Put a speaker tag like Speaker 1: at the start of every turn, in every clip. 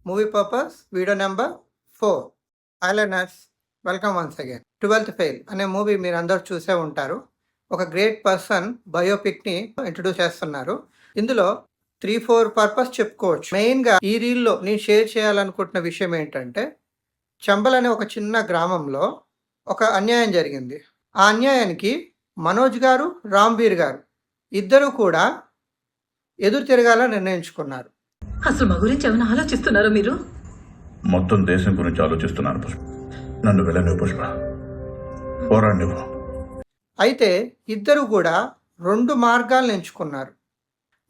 Speaker 1: Movie purpose video number 4. High learners, welcome once again. 12th fail అనే movie మీరు అందరూ చూసే ఉంటారు. ఒక గ్రేట్ పర్సన్ బయోపిక్ని ఇంట్రడ్యూస్ చేస్తున్నారు. ఇందులో 3-4 పర్పస్ చెప్పుకోవచ్చు. మెయిన్గా ఈ రీల్లో నేను షేర్ చేయాలనుకుంటున్న విషయం ఏంటంటే, చంబల్ అనే ఒక చిన్న గ్రామంలో ఒక అన్యాయం జరిగింది. ఆ అన్యాయానికి మనోజ్ గారు, రామ్వీర్ గారు ఇద్దరు కూడా ఎదురు తిరగాలని నిర్ణయించుకున్నారు.
Speaker 2: అసలు మా గురించి ఏమైనా ఆలోచిస్తున్నారా మీరు?
Speaker 3: మొత్తం దేశం గురించి ఆలోచిస్తున్నాను పుష్ప. నన్ను వెళ్ళను పుష్ప, పోరాడు.
Speaker 1: అయితే ఇద్దరు కూడా 2 మార్గాలను ఎంచుకున్నారు.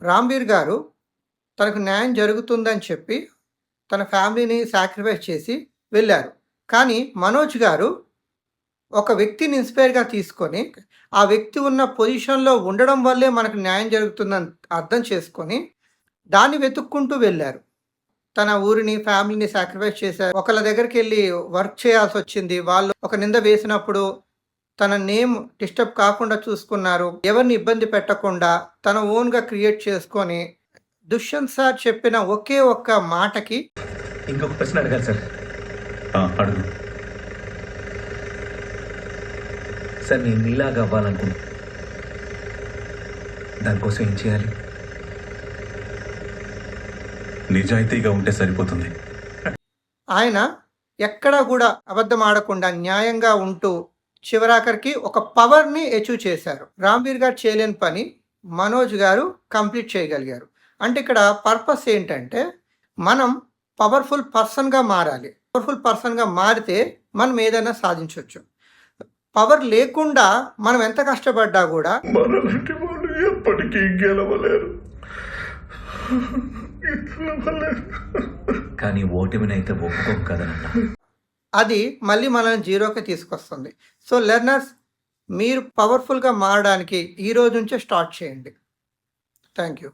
Speaker 1: రామ్వీర్ గారు తనకు న్యాయం జరుగుతుందని చెప్పి తన ఫ్యామిలీని సాక్రిఫైస్ చేసి వెళ్ళారు. కానీ మనోజ్ గారు ఒక వ్యక్తిని ఇన్స్పైర్గా తీసుకొని ఆ వ్యక్తి ఉన్న పొజిషన్లో ఉండడం వల్లే మనకు న్యాయం జరుగుతుందని అర్థం చేసుకొని దాన్ని వెతుక్కుంటూ వెళ్ళారు. తన ఊరిని, ఫ్యామిలీని సాక్రిఫైస్ చేశారు. ఒకళ్ళ దగ్గరికి వెళ్ళి వర్క్ చేయాల్సి వచ్చింది. వాళ్ళు ఒక నింద వేసినప్పుడు తన నేమ్ డిస్టర్బ్ కాకుండా చూసుకున్నారు. ఎవరిని ఇబ్బంది పెట్టకుండా తన ఓన్గా క్రియేట్ చేసుకొని దుష్యంత్ సార్ చెప్పిన ఒకే ఒక్క మాటకి
Speaker 4: ఇంకొక ప్రశ్న అడగాలి సార్.
Speaker 3: అడుగు
Speaker 4: సార్, నేను మీలాగా అవ్వాలనుకున్నా, దానికోసం ఏం చేయాలి?
Speaker 3: నిజాయితీగా ఉంటే సరిపోతుంది.
Speaker 1: ఆయన ఎక్కడా కూడా అబద్ధం ఆడకుండా న్యాయంగా ఉంటూ చివరాఖరికి ఒక పవర్ని అచీవ్ చేశారు. రామ్వీర్ గారు చేయలేని పని మనోజ్ గారు కంప్లీట్ చేయగలిగారు. అంటే ఇక్కడ పర్పస్ ఏంటంటే, మనం పవర్ఫుల్ పర్సన్గా మారాలి. పవర్ఫుల్ పర్సన్గా మారితే మనం ఏదైనా సాధించవచ్చు. పవర్ లేకుండా మనం ఎంత కష్టపడ్డా కూడా
Speaker 3: మనలాంటి వాళ్ళు ఎప్పటికీ గెలవలేరు.
Speaker 4: కానీ ఓటమినైతే ఒప్పుకోం కదనన్నా.
Speaker 1: అది మళ్ళీ మనల్ని జీరోకి తీసుకొస్తుంది. సో లెర్నర్స్, మీరు పవర్ఫుల్గా మారడానికి ఈ రోజు నుంచే స్టార్ట్ చేయండి. Thank you.